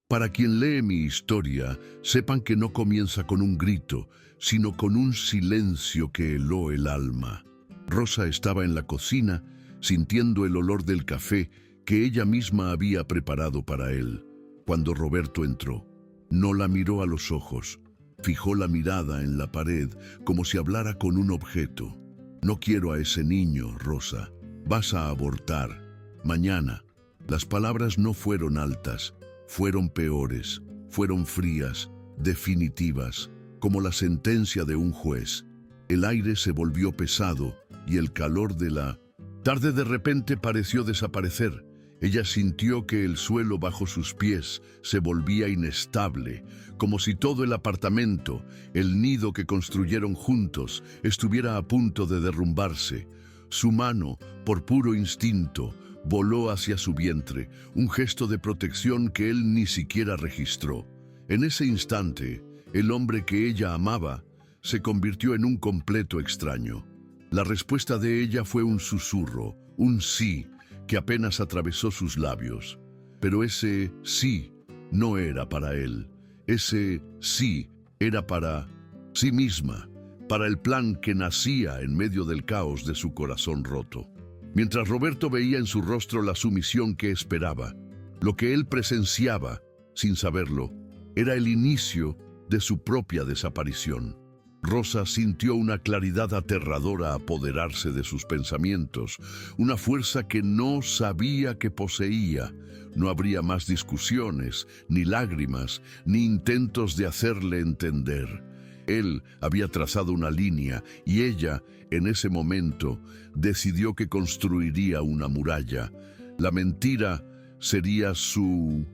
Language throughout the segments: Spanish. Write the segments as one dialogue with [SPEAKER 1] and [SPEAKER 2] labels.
[SPEAKER 1] Para quien lee mi historia, sepan que no comienza con un grito, sino con un silencio que heló el alma. Rosa estaba en la cocina, sintiendo el olor del café que ella misma había preparado para él, cuando Roberto entró. No la miró a los ojos, fijó la mirada en la pared como si hablara con un objeto. No quiero a ese niño, Rosa. Vas a abortar. Mañana. Las palabras no fueron altas, fueron peores, fueron frías, definitivas, como la sentencia de un juez. El aire se volvió pesado y el calor de la tarde de repente pareció desaparecer. Ella sintió que el suelo bajo sus pies se volvía inestable, como si todo el apartamento, el nido que construyeron juntos, estuviera a punto de derrumbarse. Su mano, por puro instinto, voló hacia su vientre, un gesto de protección que él ni siquiera registró. En ese instante, el hombre que ella amaba se convirtió en un completo extraño. La respuesta de ella fue un susurro, un sí, que apenas atravesó sus labios. Pero ese sí no era para él. Ese sí era para sí misma, para el plan que nacía en medio del caos de su corazón roto. Mientras Roberto veía en su rostro la sumisión que esperaba, lo que él presenciaba, sin saberlo, era el inicio de su propia desaparición. Rosa sintió una claridad aterradora apoderarse de sus pensamientos, una fuerza que no sabía que poseía. No habría más discusiones, ni lágrimas, ni intentos de hacerle entender. Él había trazado una línea y ella, en ese momento, decidió que construiría una muralla. La mentira sería su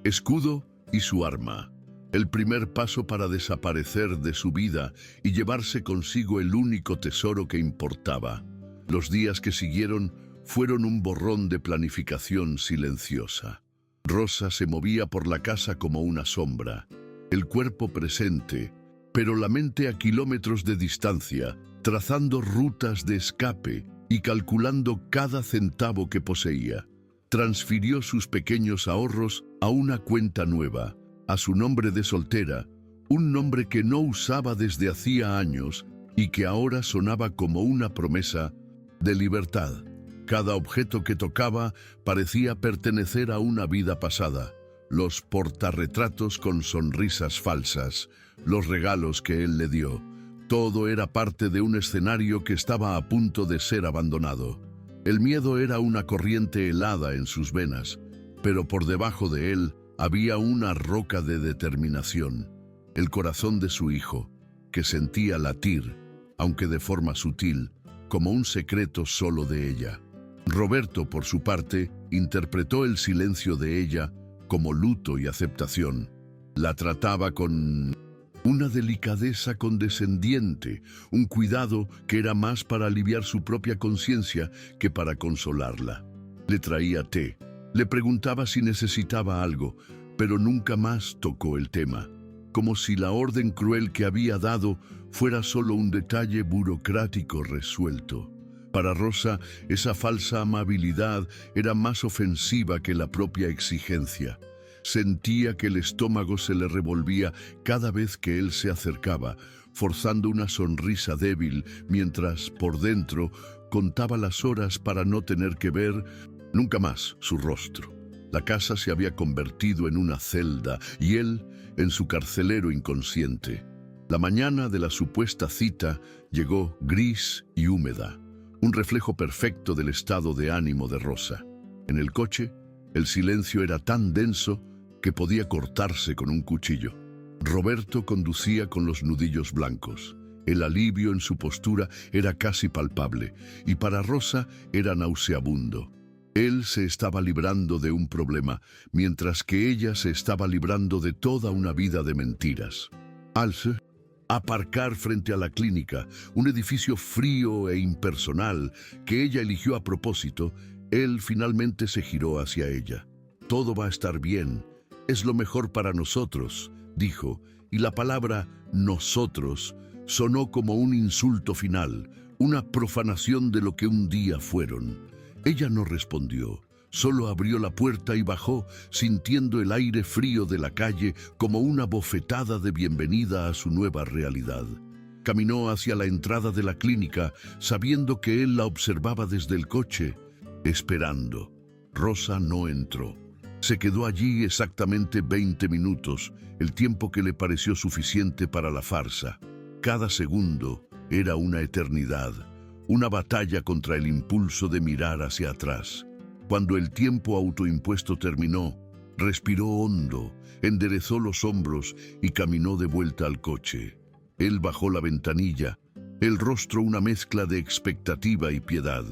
[SPEAKER 1] escudo y su arma. El primer paso para desaparecer de su vida y llevarse consigo el único tesoro que importaba. Los días que siguieron fueron un borrón de planificación silenciosa. Rosa se movía por la casa como una sombra, el cuerpo presente, pero la mente a kilómetros de distancia, trazando rutas de escape y calculando cada centavo que poseía. Transfirió sus pequeños ahorros a una cuenta nueva, a su nombre de soltera, un nombre que no usaba desde hacía años y que ahora sonaba como una promesa de libertad. Cada objeto que tocaba parecía pertenecer a una vida pasada. Los portarretratos con sonrisas falsas, los regalos que él le dio, todo era parte de un escenario que estaba a punto de ser abandonado. El miedo era una corriente helada en sus venas, pero por debajo de él había una roca de determinación, el corazón de su hijo, que sentía latir, aunque de forma sutil, como un secreto solo de ella. Roberto, por su parte, interpretó el silencio de ella como luto y aceptación. La trataba con una delicadeza condescendiente, un cuidado que era más para aliviar su propia conciencia que para consolarla. Le traía té. Le preguntaba si necesitaba algo, pero nunca más tocó el tema, como si la orden cruel que había dado fuera solo un detalle burocrático resuelto. Para Rosa, esa falsa amabilidad era más ofensiva que la propia exigencia. Sentía que el estómago se le revolvía cada vez que él se acercaba, forzando una sonrisa débil, mientras, por dentro, contaba las horas para no tener que ver nunca más su rostro. La casa se había convertido en una celda y él en su carcelero inconsciente. La mañana de la supuesta cita llegó gris y húmeda, un reflejo perfecto del estado de ánimo de Rosa. En el coche, el silencio era tan denso que podía cortarse con un cuchillo. Roberto conducía con los nudillos blancos. El alivio en su postura era casi palpable y para Rosa era nauseabundo. Él se estaba librando de un problema, mientras que ella se estaba librando de toda una vida de mentiras. Alce, aparcar frente a la clínica, un edificio frío e impersonal que ella eligió a propósito, él finalmente se giró hacia ella. Todo va a estar bien, es lo mejor para nosotros, dijo, y la palabra nosotros sonó como un insulto final, una profanación de lo que un día fueron. Ella no respondió, Solo abrió la puerta y bajó, sintiendo el aire frío de la calle como una bofetada de bienvenida a su nueva realidad. Caminó hacia la entrada de la clínica, sabiendo que él la observaba desde el coche, esperando. Rosa no entró. Se quedó allí exactamente 20 minutos, el tiempo que le pareció suficiente para la farsa. Cada segundo era una eternidad, una batalla contra el impulso de mirar hacia atrás. Cuando el tiempo autoimpuesto terminó, respiró hondo, enderezó los hombros y caminó de vuelta al coche. Él bajó la ventanilla, el rostro una mezcla de expectativa y piedad.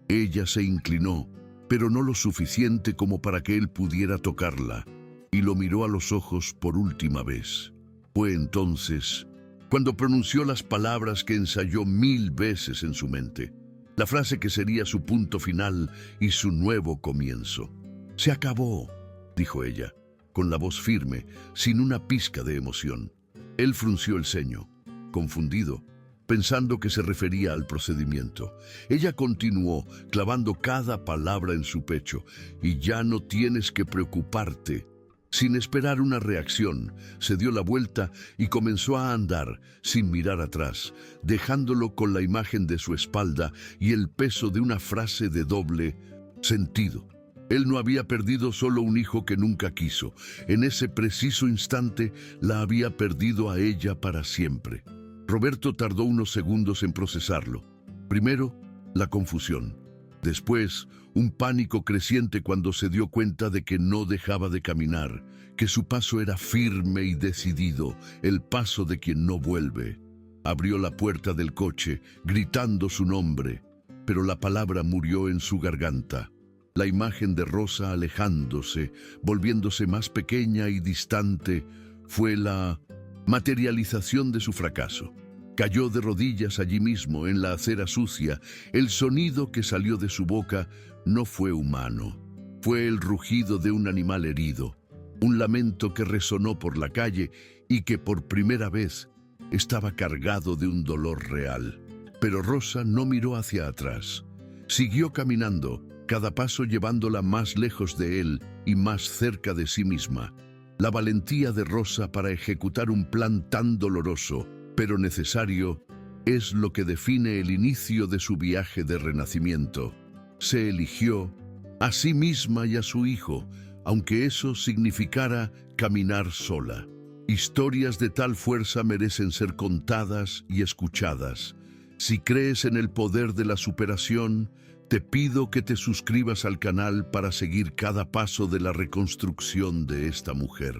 [SPEAKER 1] Ella se inclinó, pero no lo suficiente como para que él pudiera tocarla, y lo miró a los ojos por última vez. Fue entonces cuando pronunció las palabras que ensayó 1000 veces en su mente, la frase que sería su punto final y su nuevo comienzo. «Se acabó», dijo ella, con la voz firme, sin una pizca de emoción. Él frunció el ceño, confundido, pensando que se refería al procedimiento. Ella continuó, clavando cada palabra en su pecho. «Y ya no tienes que preocuparte». Sin esperar una reacción, se dio la vuelta y comenzó a andar, sin mirar atrás, dejándolo con la imagen de su espalda y el peso de una frase de doble sentido. Él no había perdido solo un hijo que nunca quiso. En ese preciso instante, la había perdido a ella para siempre. Roberto tardó unos segundos en procesarlo. Primero, la confusión. Después, un pánico creciente cuando se dio cuenta de que no dejaba de caminar, que su paso era firme y decidido, el paso de quien no vuelve. Abrió la puerta del coche, gritando su nombre, pero la palabra murió en su garganta. La imagen de Rosa alejándose, volviéndose más pequeña y distante, fue la materialización de su fracaso. Cayó de rodillas allí mismo, en la acera sucia. El sonido que salió de su boca no fue humano. Fue el rugido de un animal herido, un lamento que resonó por la calle y que por primera vez estaba cargado de un dolor real. Pero Rosa no miró hacia atrás. Siguió caminando, cada paso llevándola más lejos de él y más cerca de sí misma. La valentía de Rosa para ejecutar un plan tan doloroso, pero necesario, es lo que define el inicio de su viaje de renacimiento. Se eligió a sí misma y a su hijo, aunque eso significara caminar sola. Historias de tal fuerza merecen ser contadas y escuchadas. Si crees en el poder de la superación, te pido que te suscribas al canal para seguir cada paso de la reconstrucción de esta mujer.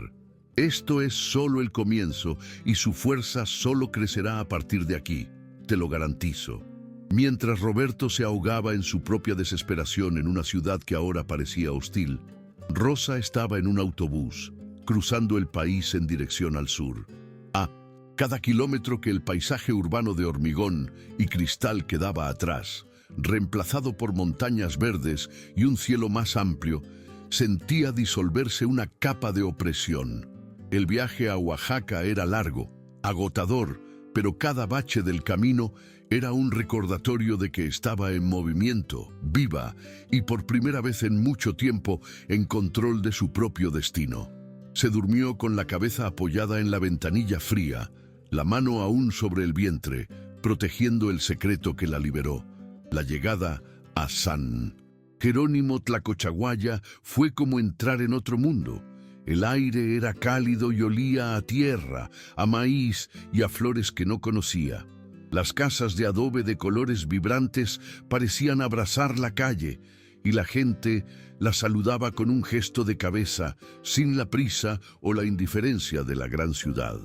[SPEAKER 1] Esto es solo el comienzo y su fuerza solo crecerá a partir de aquí, te lo garantizo. Mientras Roberto se ahogaba en su propia desesperación en una ciudad que ahora parecía hostil, Rosa estaba en un autobús, cruzando el país en dirección al sur. A cada kilómetro que el paisaje urbano de hormigón y cristal quedaba atrás, reemplazado por montañas verdes y un cielo más amplio, sentía disolverse una capa de opresión. El viaje a Oaxaca era largo, agotador, pero cada bache del camino era un recordatorio de que estaba en movimiento, viva y por primera vez en mucho tiempo en control de su propio destino. Se durmió con la cabeza apoyada en la ventanilla fría, la mano aún sobre el vientre, protegiendo el secreto que la liberó. La llegada a San Jerónimo Tlacochahuaya fue como entrar en otro mundo. El aire era cálido y olía a tierra, a maíz y a flores que no conocía. Las casas de adobe de colores vibrantes parecían abrazar la calle, y la gente la saludaba con un gesto de cabeza, sin la prisa o la indiferencia de la gran ciudad.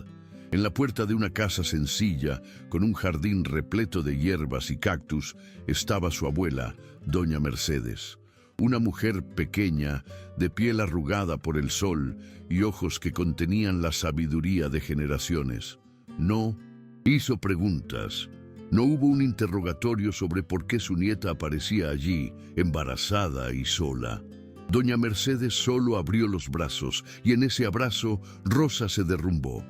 [SPEAKER 1] En la puerta de una casa sencilla, con un jardín repleto de hierbas y cactus, estaba su abuela, doña Mercedes. Una mujer pequeña, de piel arrugada por el sol y ojos que contenían la sabiduría de generaciones. No hizo preguntas. No hubo un interrogatorio sobre por qué su nieta aparecía allí, embarazada y sola. Doña Mercedes solo abrió los brazos y en ese abrazo Rosa se derrumbó.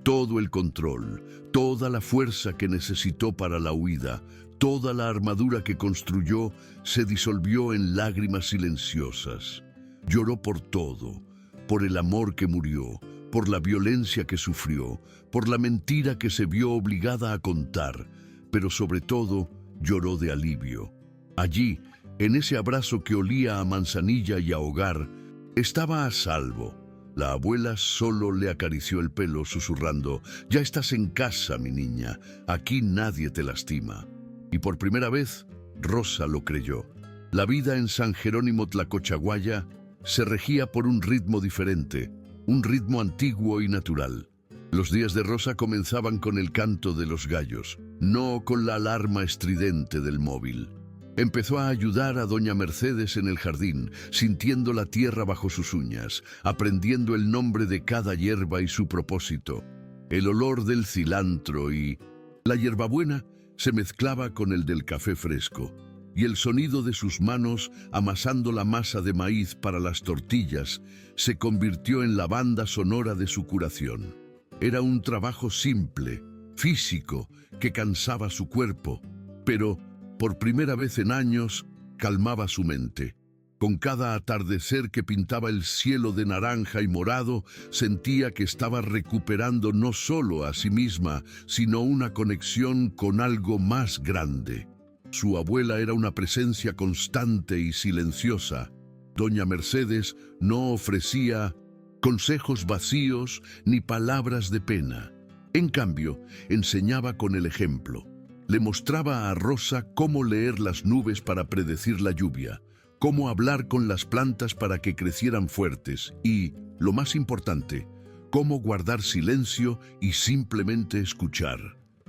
[SPEAKER 1] Todo el control, toda la fuerza que necesitó para la huida, toda la armadura que construyó se disolvió en lágrimas silenciosas. Lloró por todo, por el amor que murió, por la violencia que sufrió, por la mentira que se vio obligada a contar, pero sobre todo lloró de alivio. Allí, en ese abrazo que olía a manzanilla y a hogar, estaba a salvo. La abuela solo le acarició el pelo susurrando: «Ya estás en casa, mi niña, aquí nadie te lastima». Y por primera vez, Rosa lo creyó. La vida en San Jerónimo Tlacochaguaya se regía por un ritmo diferente, un ritmo antiguo y natural. Los días de Rosa comenzaban con el canto de los gallos, no con la alarma estridente del móvil. Empezó a ayudar a doña Mercedes en el jardín, sintiendo la tierra bajo sus uñas, aprendiendo el nombre de cada hierba y su propósito. El olor del cilantro y la hierbabuena se mezclaba con el del café fresco, y el sonido de sus manos amasando la masa de maíz para las tortillas se convirtió en la banda sonora de su curación. Era un trabajo simple, físico, que cansaba su cuerpo, pero por primera vez en años, calmaba su mente. Con cada atardecer que pintaba el cielo de naranja y morado, sentía que estaba recuperando no solo a sí misma, sino una conexión con algo más grande. Su abuela era una presencia constante y silenciosa. Doña Mercedes no ofrecía consejos vacíos ni palabras de pena. En cambio, enseñaba con el ejemplo. Le mostraba a Rosa cómo leer las nubes para predecir la lluvia, cómo hablar con las plantas para que crecieran fuertes y, lo más importante, cómo guardar silencio y simplemente escuchar.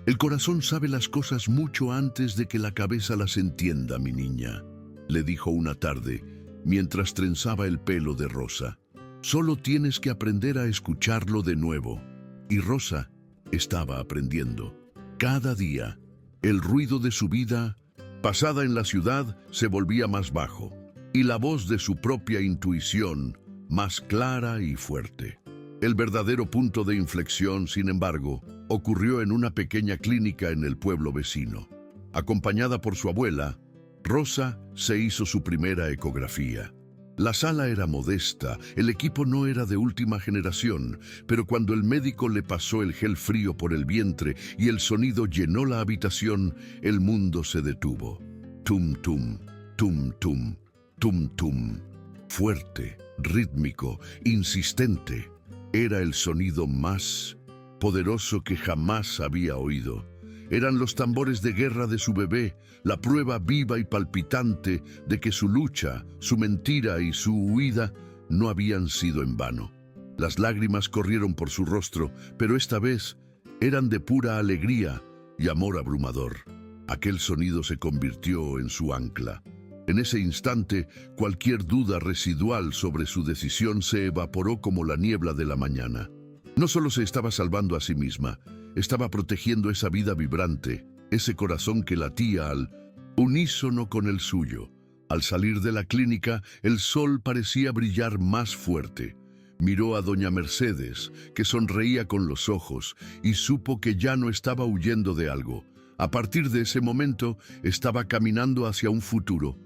[SPEAKER 1] El corazón sabe las cosas mucho antes de que la cabeza las entienda, mi niña, le dijo una tarde, mientras trenzaba el pelo de Rosa. Solo tienes que aprender a escucharlo de nuevo. Y Rosa estaba aprendiendo. Cada día, el ruido de su vida, pasada en la ciudad, se volvía más bajo, y la voz de su propia intuición, más clara y fuerte. El verdadero punto de inflexión, sin embargo, ocurrió en una pequeña clínica en el pueblo vecino. Acompañada por su abuela, Rosa se hizo su primera ecografía. La sala era modesta, el equipo no era de última generación, pero cuando el médico le pasó el gel frío por el vientre y el sonido llenó la habitación, el mundo se detuvo. Tum tum, tum tum, tum tum. Fuerte, rítmico, insistente. Era el sonido más poderoso que jamás había oído. Eran los tambores de guerra de su bebé, la prueba viva y palpitante de que su lucha, su mentira y su huida no habían sido en vano. Las lágrimas corrieron por su rostro, pero esta vez eran de pura alegría y amor abrumador. Aquel sonido se convirtió en su ancla. En ese instante, cualquier duda residual sobre su decisión se evaporó como la niebla de la mañana. No solo se estaba salvando a sí misma, estaba protegiendo esa vida vibrante, ese corazón que latía al unísono con el suyo. Al salir de la clínica, el sol parecía brillar más fuerte. Miró a doña Mercedes, que sonreía con los ojos, y supo que ya no estaba huyendo de algo. A partir de ese momento, estaba caminando hacia un futuro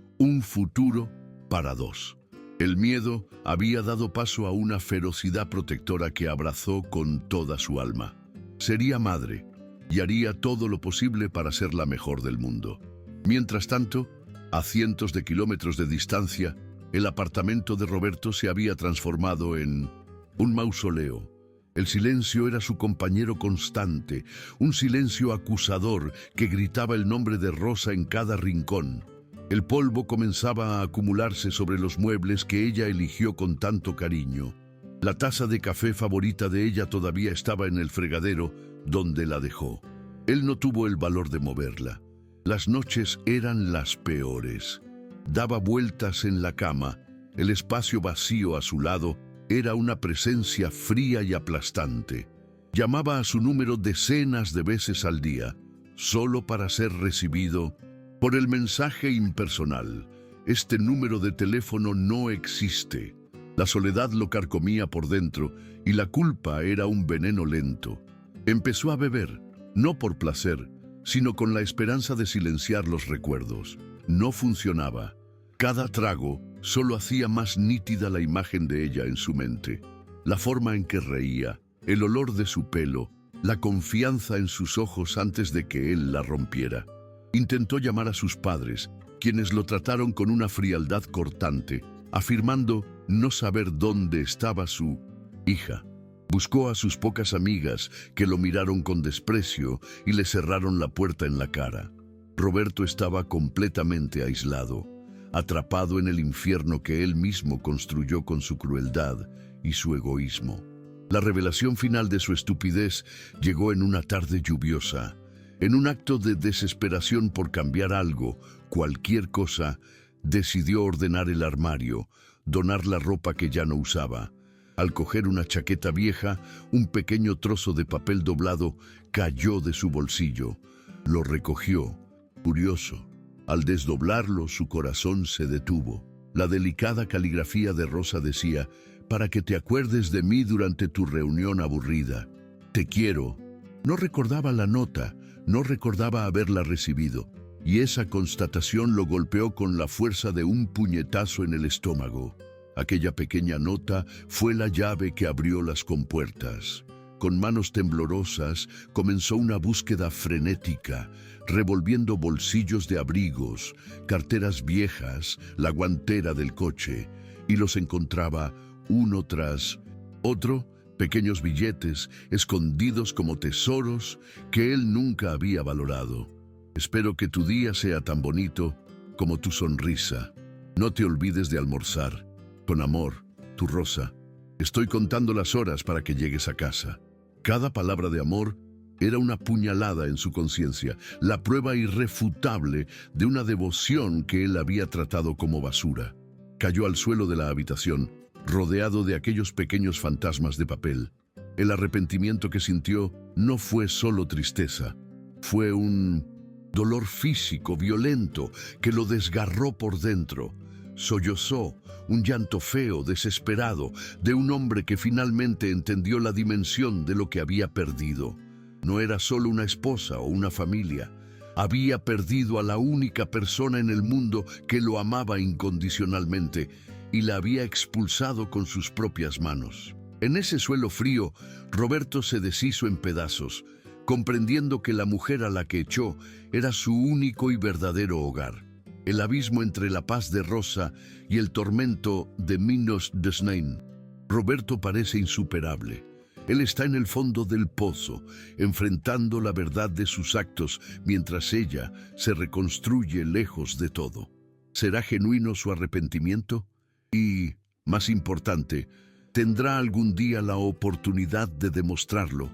[SPEAKER 1] para dos. El miedo había dado paso a una ferocidad protectora que abrazó con toda su alma. Sería madre y haría todo lo posible para ser la mejor del mundo. Mientras tanto, a cientos de kilómetros de distancia, el apartamento de Roberto se había transformado en un mausoleo. El silencio era su compañero constante, un silencio acusador que gritaba el nombre de Rosa en cada rincón. El polvo comenzaba a acumularse sobre los muebles que ella eligió con tanto cariño. La taza de café favorita de ella todavía estaba en el fregadero, donde la dejó. Él no tuvo el valor de moverla. Las noches eran las peores. Daba vueltas en la cama. El espacio vacío a su lado era una presencia fría y aplastante. Llamaba a su número decenas de veces al día, solo para ser recibido por el mensaje impersonal. Este número de teléfono no existe. La soledad lo carcomía por dentro y la culpa era un veneno lento. Empezó a beber, no por placer, sino con la esperanza de silenciar los recuerdos. No funcionaba. Cada trago solo hacía más nítida la imagen de ella en su mente. La forma en que reía, el olor de su pelo, la confianza en sus ojos antes de que él la rompiera. Intentó llamar a sus padres, quienes lo trataron con una frialdad cortante, afirmando no saber dónde estaba su hija. Buscó a sus pocas amigas, que lo miraron con desprecio y le cerraron la puerta en la cara. Roberto estaba completamente aislado, atrapado en el infierno que él mismo construyó con su crueldad y su egoísmo. La revelación final de su estupidez llegó en una tarde lluviosa. En un acto de desesperación por cambiar algo, cualquier cosa, decidió ordenar el armario, donar la ropa que ya no usaba. Al coger una chaqueta vieja, un pequeño trozo de papel doblado cayó de su bolsillo. Lo recogió, curioso. Al desdoblarlo, su corazón se detuvo. La delicada caligrafía de Rosa decía: «Para que te acuerdes de mí durante tu reunión aburrida. Te quiero». No recordaba la nota, no recordaba haberla recibido, y esa constatación lo golpeó con la fuerza de un puñetazo en el estómago. Aquella pequeña nota fue la llave que abrió las compuertas. Con manos temblorosas comenzó una búsqueda frenética, revolviendo bolsillos de abrigos, carteras viejas, la guantera del coche, y los encontraba uno tras otro, pequeños billetes escondidos como tesoros que él nunca había valorado. «Espero que tu día sea tan bonito como tu sonrisa. No te olvides de almorzar. Con amor, tu Rosa. Estoy contando las horas para que llegues a casa». Cada palabra de amor era una puñalada en su conciencia, la prueba irrefutable de una devoción que él había tratado como basura. Cayó al suelo de la habitación, rodeado de aquellos pequeños fantasmas de papel. El arrepentimiento que sintió no fue solo tristeza, fue un dolor físico violento que lo desgarró por dentro. Sollozó, un llanto feo, desesperado, de un hombre que finalmente entendió la dimensión de lo que había perdido. No era solo una esposa o una familia. Había perdido a la única persona en el mundo que lo amaba incondicionalmente y la había expulsado con sus propias manos. En ese suelo frío, Roberto se deshizo en pedazos, comprendiendo que la mujer a la que echó era su único y verdadero hogar. El abismo entre la paz de Rosa y el tormento de Minos de Snain. Roberto parece insuperable. Él está en el fondo del pozo, enfrentando la verdad de sus actos, mientras ella se reconstruye lejos de todo. ¿Será genuino su arrepentimiento? Y, más importante, ¿tendrá algún día la oportunidad de demostrarlo?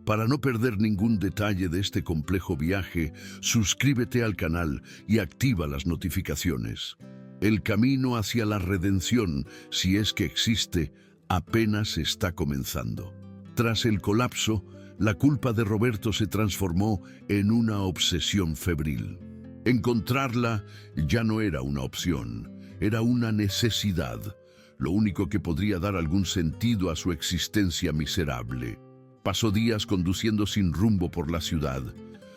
[SPEAKER 1] Para no perder ningún detalle de este complejo viaje, suscríbete al canal y activa las notificaciones. El camino hacia la redención, si es que existe, apenas está comenzando. Tras el colapso, la culpa de Roberto se transformó en una obsesión febril. Encontrarla ya no era una opción, era una necesidad, lo único que podría dar algún sentido a su existencia miserable. Pasó días conduciendo sin rumbo por la ciudad,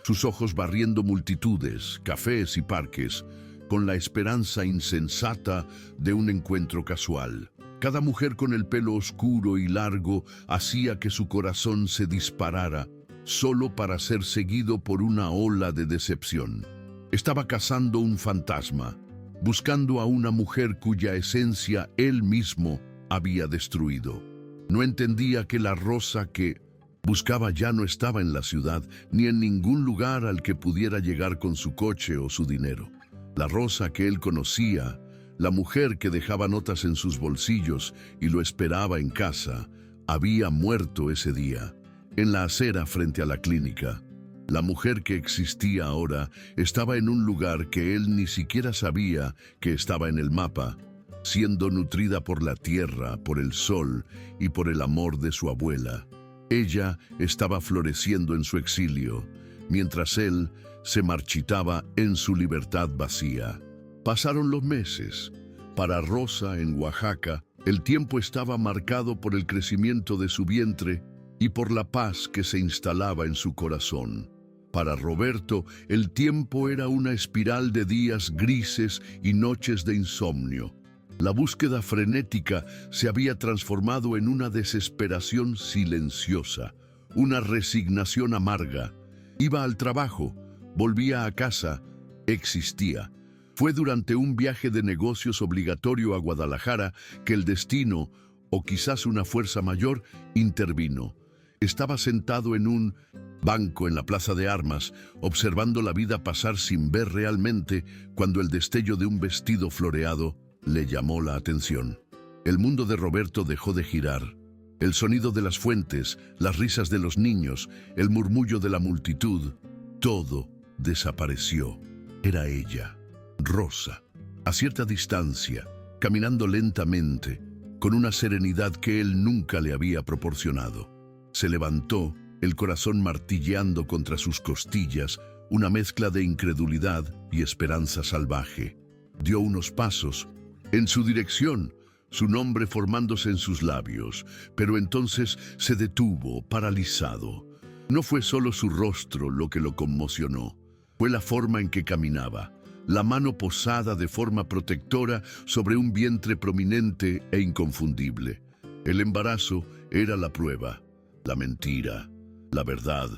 [SPEAKER 1] sus ojos barriendo multitudes, cafés y parques, con la esperanza insensata de un encuentro casual. Cada mujer con el pelo oscuro y largo hacía que su corazón se disparara, solo para ser seguido por una ola de decepción. Estaba cazando un fantasma, buscando a una mujer cuya esencia él mismo había destruido. No entendía que la Rosa que buscaba ya no estaba en la ciudad, ni en ningún lugar al que pudiera llegar con su coche o su dinero. La Rosa que él conocía, la mujer que dejaba notas en sus bolsillos y lo esperaba en casa, había muerto ese día, en la acera frente a la clínica. La mujer que existía ahora estaba en un lugar que él ni siquiera sabía que estaba en el mapa, siendo nutrida por la tierra, por el sol y por el amor de su abuela. Ella estaba floreciendo en su exilio, mientras él se marchitaba en su libertad vacía. Pasaron los meses. Para Rosa, en Oaxaca, el tiempo estaba marcado por el crecimiento de su vientre y por la paz que se instalaba en su corazón. Para Roberto, el tiempo era una espiral de días grises y noches de insomnio. La búsqueda frenética se había transformado en una desesperación silenciosa, una resignación amarga. Iba al trabajo, volvía a casa, existía. Fue durante un viaje de negocios obligatorio a Guadalajara que el destino, o quizás una fuerza mayor, intervino. Estaba sentado en un banco en la Plaza de Armas, observando la vida pasar sin ver realmente, cuando el destello de un vestido floreado le llamó la atención. El mundo de Roberto dejó de girar. El sonido de las fuentes, las risas de los niños, el murmullo de la multitud, todo desapareció. Era ella, Rosa, a cierta distancia, caminando lentamente, con una serenidad que él nunca le había proporcionado. Se levantó, el corazón martilleando contra sus costillas, una mezcla de incredulidad y esperanza salvaje. Dio unos pasos en su dirección, su nombre formándose en sus labios, pero entonces se detuvo, paralizado. No fue solo su rostro lo que lo conmocionó, fue la forma en que caminaba, la mano posada de forma protectora sobre un vientre prominente e inconfundible. El embarazo era la prueba, la mentira, la verdad.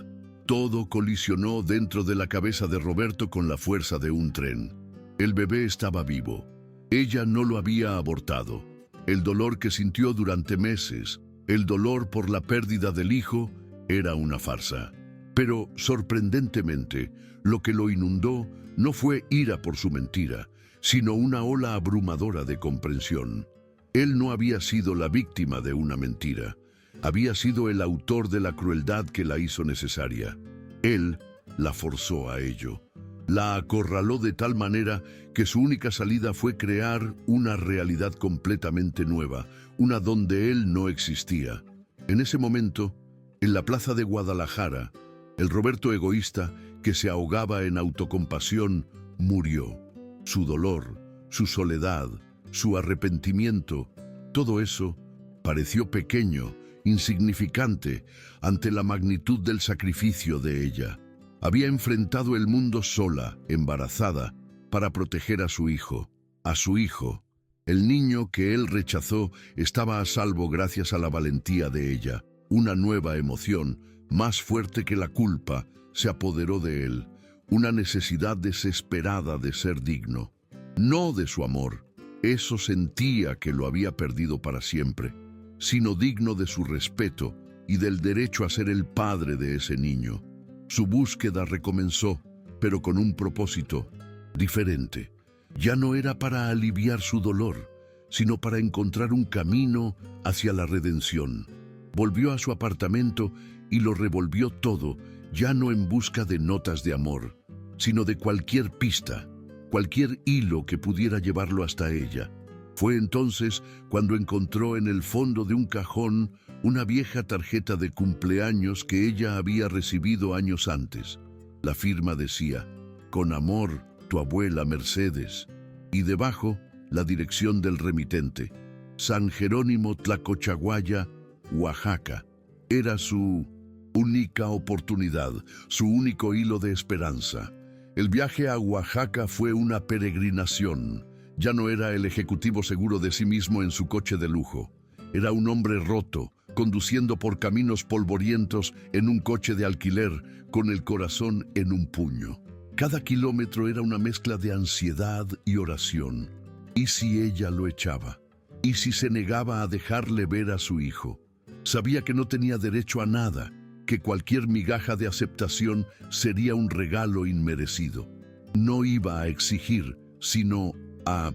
[SPEAKER 1] Todo colisionó dentro de la cabeza de Roberto con la fuerza de un tren. El bebé estaba vivo. Ella no lo había abortado. El dolor que sintió durante meses, el dolor por la pérdida del hijo, era una farsa. Pero, sorprendentemente, lo que lo inundó no fue ira por su mentira, sino una ola abrumadora de comprensión. Él no había sido la víctima de una mentira. Había sido el autor de la crueldad que la hizo necesaria. Él la forzó a ello. La acorraló de tal manera que su única salida fue crear una realidad completamente nueva, una donde él no existía. En ese momento, en la plaza de Guadalajara, el Roberto egoísta, que se ahogaba en autocompasión, murió. Su dolor, su soledad, su arrepentimiento, todo eso pareció pequeño, insignificante, ante la magnitud del sacrificio de ella. Había enfrentado el mundo sola, embarazada, para proteger a su hijo. El niño que él rechazó estaba a salvo gracias a la valentía de ella. Una nueva emoción, más fuerte que la culpa, se apoderó de él. Una necesidad desesperada de ser digno. No de su amor, eso sentía que lo había perdido para siempre, sino digno de su respeto y del derecho a ser el padre de ese niño. Su búsqueda recomenzó, pero con un propósito diferente. Ya no era para aliviar su dolor, sino para encontrar un camino hacia la redención. Volvió a su apartamento y lo revolvió todo, ya no en busca de notas de amor, sino de cualquier pista, cualquier hilo que pudiera llevarlo hasta ella. Fue entonces cuando encontró en el fondo de un cajón una vieja tarjeta de cumpleaños que ella había recibido años antes. La firma decía: "Con amor, tu abuela Mercedes", y debajo la dirección del remitente: San Jerónimo Tlacochaguaya, Oaxaca. Era su única oportunidad, su único hilo de esperanza. El viaje a Oaxaca fue una peregrinación. Ya no era el ejecutivo seguro de sí mismo en su coche de lujo. Era un hombre roto, conduciendo por caminos polvorientos en un coche de alquiler, con el corazón en un puño. Cada kilómetro era una mezcla de ansiedad y oración. ¿Y si ella lo echaba? ¿Y si se negaba a dejarle ver a su hijo? Sabía que no tenía derecho a nada, que cualquier migaja de aceptación sería un regalo inmerecido. No iba a exigir, sino a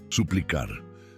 [SPEAKER 1] suplicar,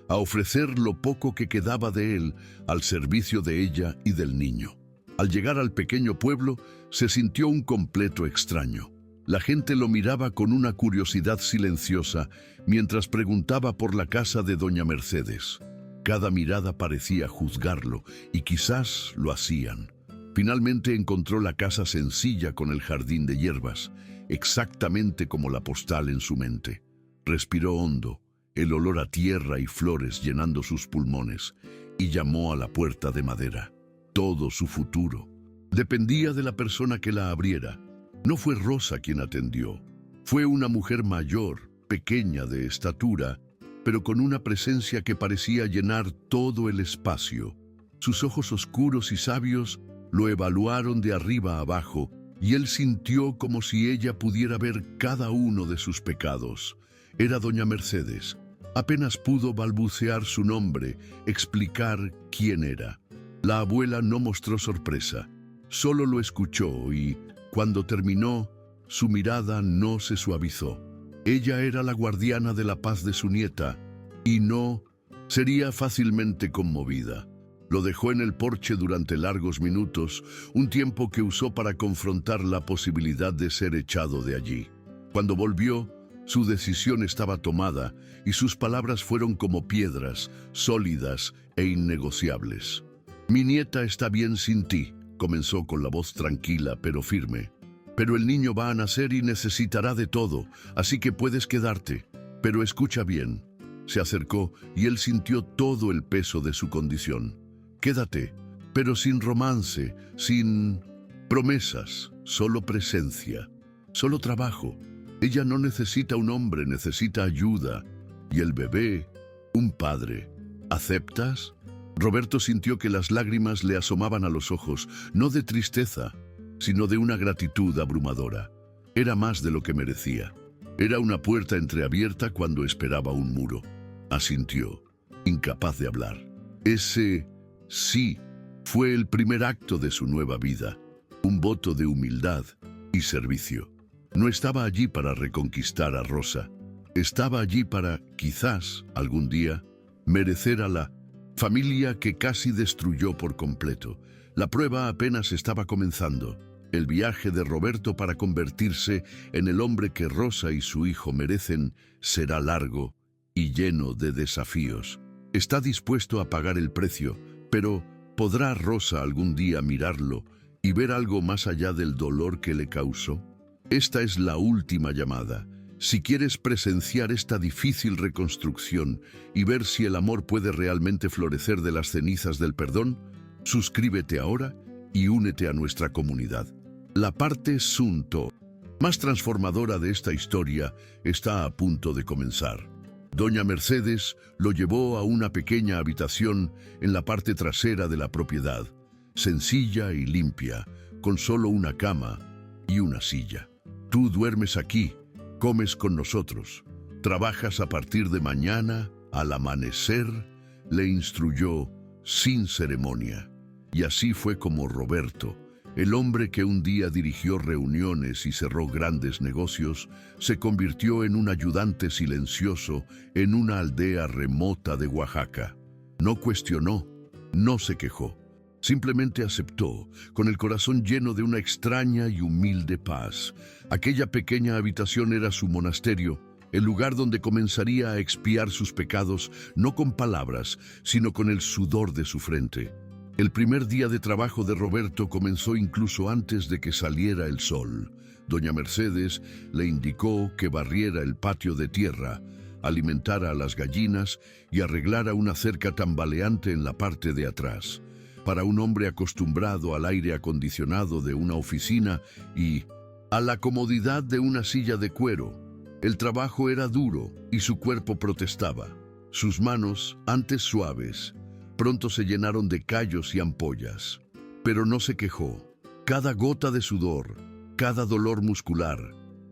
[SPEAKER 1] a ofrecer lo poco que quedaba de él al servicio de ella y del niño. Al llegar al pequeño pueblo, se sintió un completo extraño. La gente lo miraba con una curiosidad silenciosa mientras preguntaba por la casa de doña Mercedes. Cada mirada parecía juzgarlo, y quizás lo hacían. Finalmente encontró la casa sencilla con el jardín de hierbas, exactamente como la postal en su mente. Respiró hondo, el olor a tierra y flores llenando sus pulmones, y llamó a la puerta de madera. todo su futuro. Dependía de la persona que la abriera. No fue Rosa quien atendió. Fue una mujer mayor, pequeña de estatura, pero con una presencia que parecía llenar todo el espacio. Sus ojos oscuros y sabios lo evaluaron de arriba a abajo, y él sintió como si ella pudiera ver cada uno de sus pecados. Era doña Mercedes. Apenas pudo balbucear su nombre, explicar quién era. La abuela no mostró sorpresa, solo lo escuchó y, cuando terminó, su mirada no se suavizó. Ella era la guardiana de la paz de su nieta, y no sería fácilmente conmovida. Lo dejó en el porche durante largos minutos, un tiempo que usó para confrontar la posibilidad de ser echado de allí. Cuando volvió, su decisión estaba tomada y sus palabras fueron como piedras, sólidas e innegociables. «Mi nieta está bien sin ti», comenzó con la voz tranquila pero firme. «Pero el niño va a nacer y necesitará de todo, así que puedes quedarte. Pero escucha bien». Se acercó y él sintió todo el peso de su condición. «Quédate, pero sin romance, sin promesas, solo presencia, solo trabajo. Ella no necesita un hombre, necesita ayuda. Y el bebé, un padre. ¿Aceptas?» Roberto sintió que las lágrimas le asomaban a los ojos, no de tristeza, sino de una gratitud abrumadora. Era más de lo que merecía. Era una puerta entreabierta cuando esperaba un muro. Asintió, incapaz de hablar. Ese sí fue el primer acto de su nueva vida, un voto de humildad y servicio. No estaba allí para reconquistar a Rosa. Estaba allí para, quizás, algún día, merecer a la familia que casi destruyó por completo. La prueba apenas estaba comenzando. El viaje de Roberto para convertirse en el hombre que Rosa y su hijo merecen será largo y lleno de desafíos. Está dispuesto a pagar el precio, pero ¿podrá Rosa algún día mirarlo y ver algo más allá del dolor que le causó? Esta es la última llamada. Si quieres presenciar esta difícil reconstrucción y ver si el amor puede realmente florecer de las cenizas del perdón, suscríbete ahora y únete a nuestra comunidad. La parte Sunto, más transformadora de esta historia, está a punto de comenzar. Doña Mercedes lo llevó a una pequeña habitación en la parte trasera de la propiedad, sencilla y limpia, con solo una cama y una silla. «Tú duermes aquí, comes con nosotros, trabajas a partir de mañana, al amanecer», le instruyó sin ceremonia. Y así fue como Roberto, el hombre que un día dirigió reuniones y cerró grandes negocios, se convirtió en un ayudante silencioso en una aldea remota de Oaxaca. No cuestionó, no se quejó. Simplemente aceptó, con el corazón lleno de una extraña y humilde paz. Aquella pequeña habitación era su monasterio, el lugar donde comenzaría a expiar sus pecados, no con palabras, sino con el sudor de su frente. El primer día de trabajo de Roberto comenzó incluso antes de que saliera el sol. Doña Mercedes le indicó que barriera el patio de tierra, alimentara a las gallinas y arreglara una cerca tambaleante en la parte de atrás. Para un hombre acostumbrado al aire acondicionado de una oficina y a la comodidad de una silla de cuero, el trabajo era duro y su cuerpo protestaba. Sus manos, antes suaves, pronto se llenaron de callos y ampollas. Pero no se quejó. Cada gota de sudor, cada dolor muscular,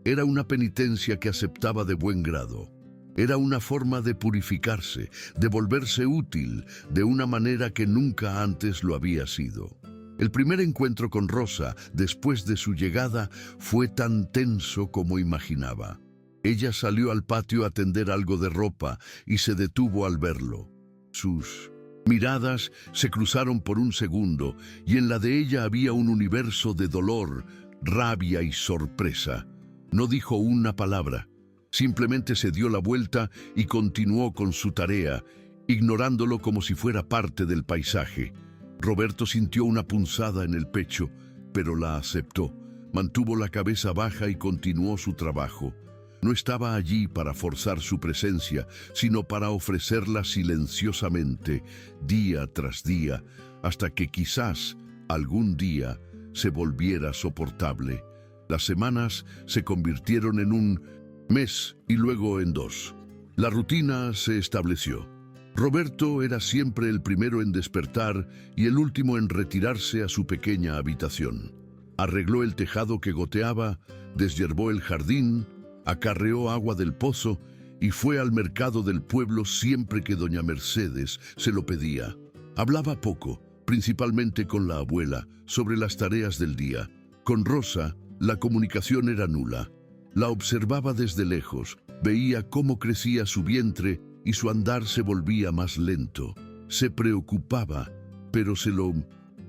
[SPEAKER 1] era una penitencia que aceptaba de buen grado. Era una forma de purificarse, de volverse útil, de una manera que nunca antes lo había sido. El primer encuentro con Rosa, después de su llegada, fue tan tenso como imaginaba. Ella salió al patio a tender algo de ropa y se detuvo al verlo. Sus miradas se cruzaron por un segundo y en la de ella había un universo de dolor, rabia y sorpresa. No dijo una palabra. Simplemente se dio la vuelta y continuó con su tarea, ignorándolo como si fuera parte del paisaje. Roberto sintió una punzada en el pecho, pero la aceptó. Mantuvo la cabeza baja y continuó su trabajo. No estaba allí para forzar su presencia, sino para ofrecerla silenciosamente, día tras día, hasta que quizás algún día se volviera soportable. Las semanas se convirtieron en un mes y luego en 2. La rutina se estableció. Roberto era siempre el primero en despertar y el último en retirarse a su pequeña habitación. Arregló el tejado que goteaba, deshierbó el jardín, acarreó agua del pozo y fue al mercado del pueblo siempre que doña Mercedes se lo pedía. Hablaba poco, principalmente con la abuela, sobre las tareas del día. Con Rosa, la comunicación era nula. La observaba desde lejos, veía cómo crecía su vientre y su andar se volvía más lento. Se preocupaba, pero se lo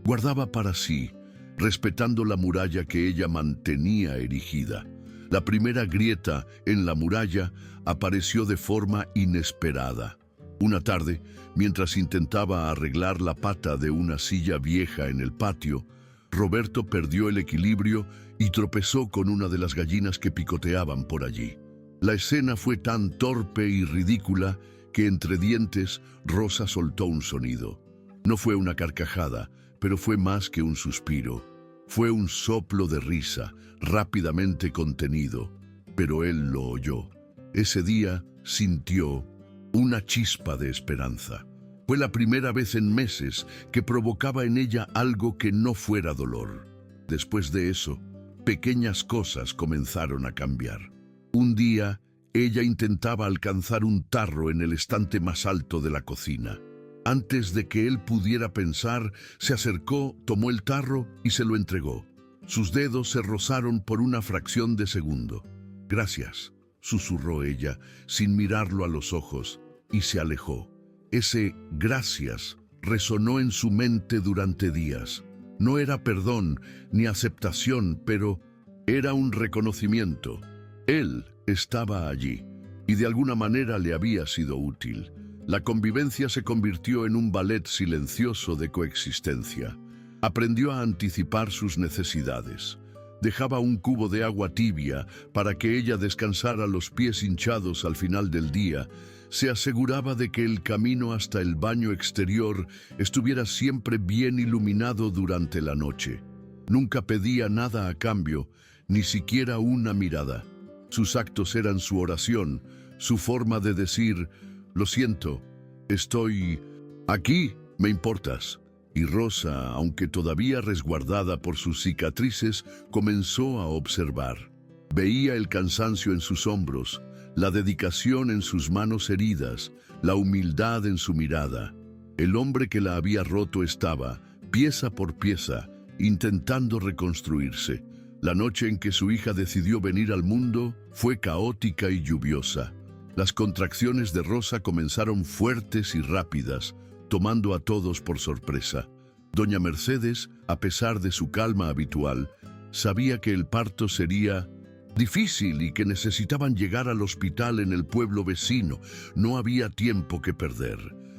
[SPEAKER 1] guardaba para sí, respetando la muralla que ella mantenía erigida. La primera grieta en la muralla apareció de forma inesperada. Una tarde, mientras intentaba arreglar la pata de una silla vieja en el patio, Roberto perdió el equilibrio y tropezó con una de las gallinas que picoteaban por allí. La escena fue tan torpe y ridícula que entre dientes Rosa soltó un sonido. No fue una carcajada, pero fue más que un suspiro. Fue un soplo de risa, rápidamente contenido, pero él lo oyó. Ese día sintió una chispa de esperanza. Fue la primera vez en meses que provocaba en ella algo que no fuera dolor. Después de eso, pequeñas cosas comenzaron a cambiar. Un día, ella intentaba alcanzar un tarro en el estante más alto de la cocina. Antes de que él pudiera pensar, se acercó, tomó el tarro y se lo entregó. Sus dedos se rozaron por una fracción de segundo. «Gracias», susurró ella, sin mirarlo a los ojos, y se alejó. Ese «gracias» resonó en su mente durante días. No era perdón ni aceptación, pero era un reconocimiento. Él estaba allí, y de alguna manera le había sido útil. La convivencia se convirtió en un ballet silencioso de coexistencia. Aprendió a anticipar sus necesidades. Dejaba un cubo de agua tibia para que ella descansara los pies hinchados al final del día. Se aseguraba de que el camino hasta el baño exterior estuviera siempre bien iluminado durante la noche. Nunca pedía nada a cambio, ni siquiera una mirada. Sus actos eran su oración, su forma de decir: «Lo siento, estoy aquí, me importas». Y Rosa, aunque todavía resguardada por sus cicatrices, comenzó a observar. Veía el cansancio en sus hombros, la dedicación en sus manos heridas, la humildad en su mirada. El hombre que la había roto estaba, pieza por pieza, intentando reconstruirse. La noche en que su hija decidió venir al mundo fue caótica y lluviosa. Las contracciones de Rosa comenzaron fuertes y rápidas, tomando a todos por sorpresa. Doña Mercedes, a pesar de su calma habitual, sabía que el parto sería difícil y que necesitaban llegar al hospital en el pueblo vecino. No había tiempo que perder.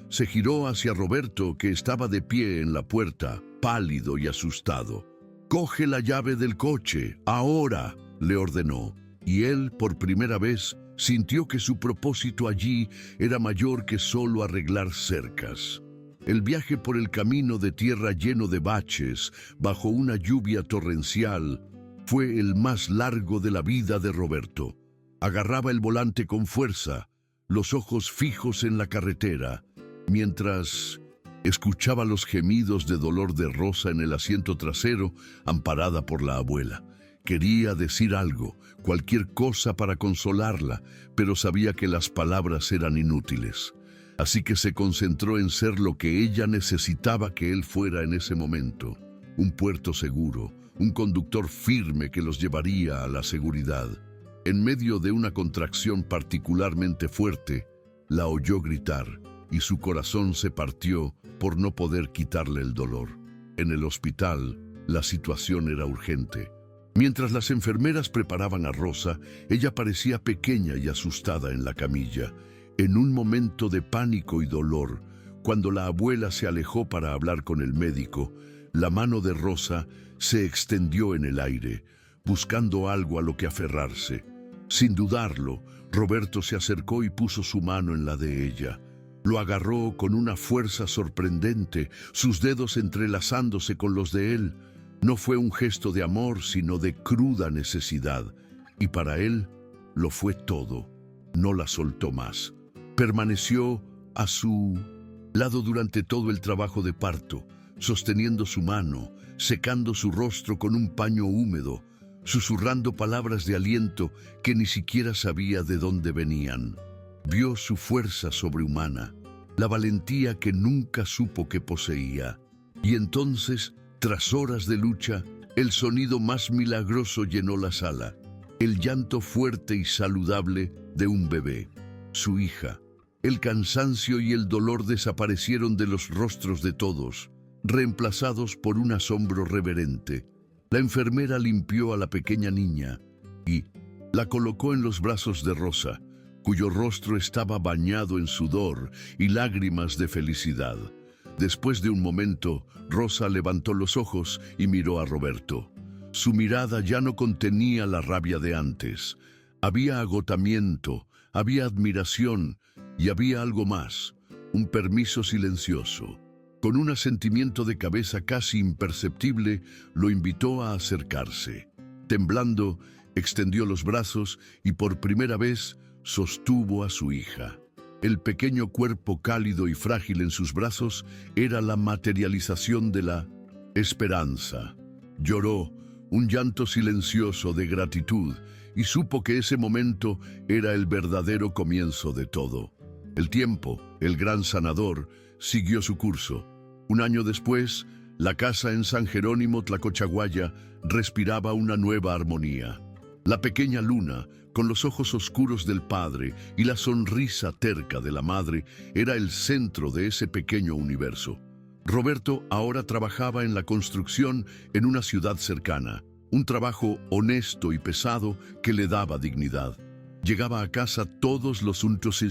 [SPEAKER 1] Se giró hacia Roberto, que estaba de pie en la puerta, pálido y asustado. «Coge la llave del coche, ahora», le ordenó, y él, por primera vez, sintió que su propósito allí era mayor que solo arreglar cercas. El viaje por el camino de tierra lleno de baches, bajo una lluvia torrencial, fue el más largo de la vida de Roberto. Agarraba el volante con fuerza, los ojos fijos en la carretera, mientras escuchaba los gemidos de dolor de Rosa en el asiento trasero, amparada por la abuela. Quería decir algo, cualquier cosa para consolarla, pero sabía que las palabras eran inútiles. Así que se concentró en ser lo que ella necesitaba que él fuera en ese momento. Un puerto seguro, un conductor firme que los llevaría a la seguridad. En medio de una contracción particularmente fuerte, la oyó gritar y su corazón se partió por no poder quitarle el dolor. En el hospital, la situación era urgente. Mientras las enfermeras preparaban a Rosa, ella parecía pequeña y asustada en la camilla. En un momento de pánico y dolor, cuando la abuela se alejó para hablar con el médico, la mano de Rosa se extendió en el aire, buscando algo a lo que aferrarse. Sin dudarlo, Roberto se acercó y puso su mano en la de ella. Lo agarró con una fuerza sorprendente, sus dedos entrelazándose con los de él. No fue un gesto de amor, sino de cruda necesidad. Y para él lo fue todo. No la soltó más. Permaneció a su lado durante todo el trabajo de parto, sosteniendo su mano, secando su rostro con un paño húmedo, susurrando palabras de aliento que ni siquiera sabía de dónde venían. Vio su fuerza sobrehumana, la valentía que nunca supo que poseía. Y entonces, tras horas de lucha, el sonido más milagroso llenó la sala. El llanto fuerte y saludable de un bebé, su hija. El cansancio y el dolor desaparecieron de los rostros de todos, reemplazados por un asombro reverente. La enfermera limpió a la pequeña niña y la colocó en los brazos de Rosa, cuyo rostro estaba bañado en sudor y lágrimas de felicidad. Después de un momento, Rosa levantó los ojos y miró a Roberto. Su mirada ya no contenía la rabia de antes. Había agotamiento, había admiración y había algo más, un permiso silencioso. Con un asentimiento de cabeza casi imperceptible, lo invitó a acercarse. Temblando, extendió los brazos y por primera vez sostuvo a su hija. El pequeño cuerpo cálido y frágil en sus brazos era la materialización de la esperanza. Lloró, un llanto silencioso de gratitud, y supo que ese momento era el verdadero comienzo de todo. El tiempo, el gran sanador, siguió su curso. Un año después, la casa en San Jerónimo, Tlacochaguaya, respiraba una nueva armonía. La pequeña Luna, con los ojos oscuros del padre y la sonrisa terca de la madre, era el centro de ese pequeño universo. Roberto ahora trabajaba en la construcción en una ciudad cercana, un trabajo honesto y pesado que le daba dignidad. Llegaba a casa todos los santos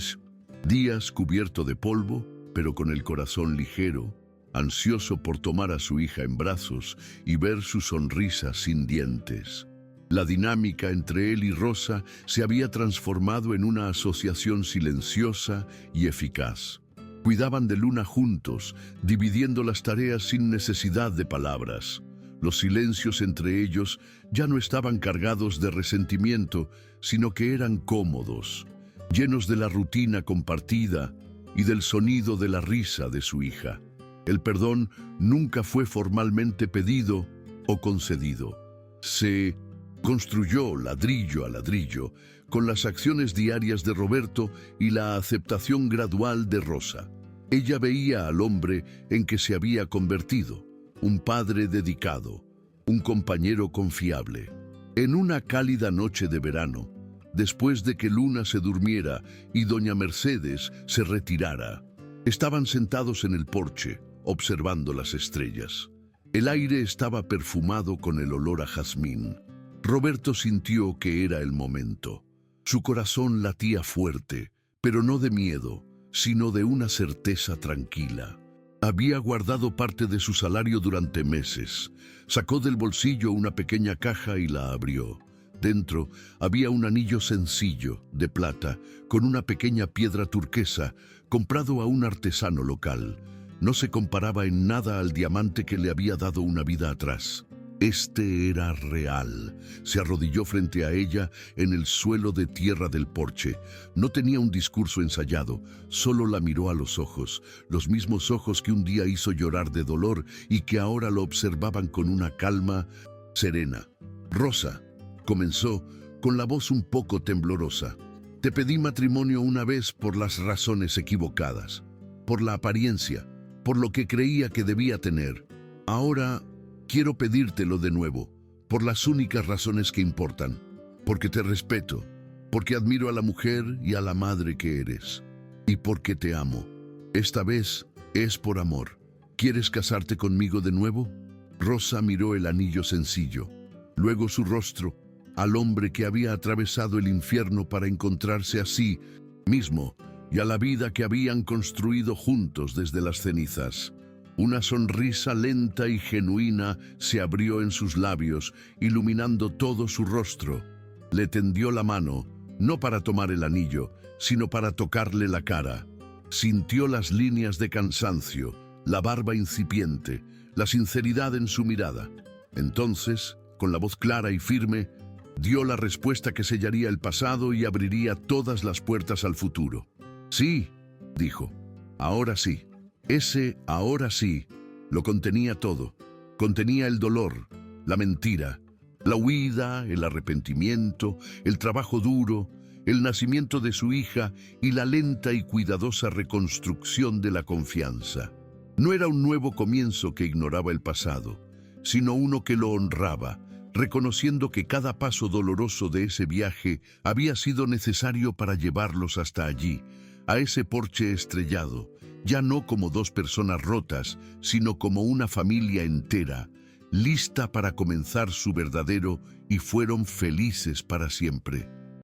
[SPEAKER 1] días cubierto de polvo, pero con el corazón ligero, ansioso por tomar a su hija en brazos y ver su sonrisa sin dientes. La dinámica entre él y Rosa se había transformado en una asociación silenciosa y eficaz. Cuidaban de Luna juntos, dividiendo las tareas sin necesidad de palabras. Los silencios entre ellos ya no estaban cargados de resentimiento, sino que eran cómodos, llenos de la rutina compartida y del sonido de la risa de su hija. El perdón nunca fue formalmente pedido o concedido. Se construyó ladrillo a ladrillo con las acciones diarias de Roberto y la aceptación gradual de Rosa. Ella veía al hombre en que se había convertido, un padre dedicado, un compañero confiable. En una cálida noche de verano, después de que Luna se durmiera y doña Mercedes se retirara, estaban sentados en el porche, observando las estrellas. El aire estaba perfumado con el olor a jazmín. Roberto sintió que era el momento. Su corazón latía fuerte, pero no de miedo, sino de una certeza tranquila. Había guardado parte de su salario durante meses. Sacó del bolsillo una pequeña caja y la abrió. Dentro había un anillo sencillo, de plata, con una pequeña piedra turquesa, comprado a un artesano local. No se comparaba en nada al diamante que le había dado una vida atrás. Este era real. Se arrodilló frente a ella en el suelo de tierra del porche. No tenía un discurso ensayado, solo la miró a los mismos ojos que un día hizo llorar de dolor y que ahora lo observaban con una calma serena. Rosa, comenzó, con la voz un poco temblorosa. Te pedí matrimonio una vez por las razones equivocadas, por la apariencia, por lo que creía que debía tener. Ahora quiero pedírtelo de nuevo, por las únicas razones que importan, porque te respeto, porque admiro a la mujer y a la madre que eres, y porque te amo. Esta vez es por amor. ¿Quieres casarte conmigo de nuevo? Rosa miró el anillo sencillo, luego su rostro, al hombre que había atravesado el infierno para encontrarse a sí mismo y a la vida que habían construido juntos desde las cenizas. Una sonrisa lenta y genuina se abrió en sus labios, iluminando todo su rostro. Le tendió la mano, no para tomar el anillo, sino para tocarle la cara. Sintió las líneas de cansancio, la barba incipiente, la sinceridad en su mirada. Entonces, con la voz clara y firme, dio la respuesta que sellaría el pasado y abriría todas las puertas al futuro. Sí, dijo, ahora sí. Ese ahora sí lo contenía todo. Contenía el dolor, la mentira, la huida, el arrepentimiento, el trabajo duro, el nacimiento de su hija y la lenta y cuidadosa reconstrucción de la confianza. No era un nuevo comienzo que ignoraba el pasado, sino uno que lo honraba, reconociendo que cada paso doloroso de ese viaje había sido necesario para llevarlos hasta allí, a ese porche estrellado, ya no como dos personas rotas, sino como una familia entera, lista para comenzar su verdadero y fueron felices para siempre.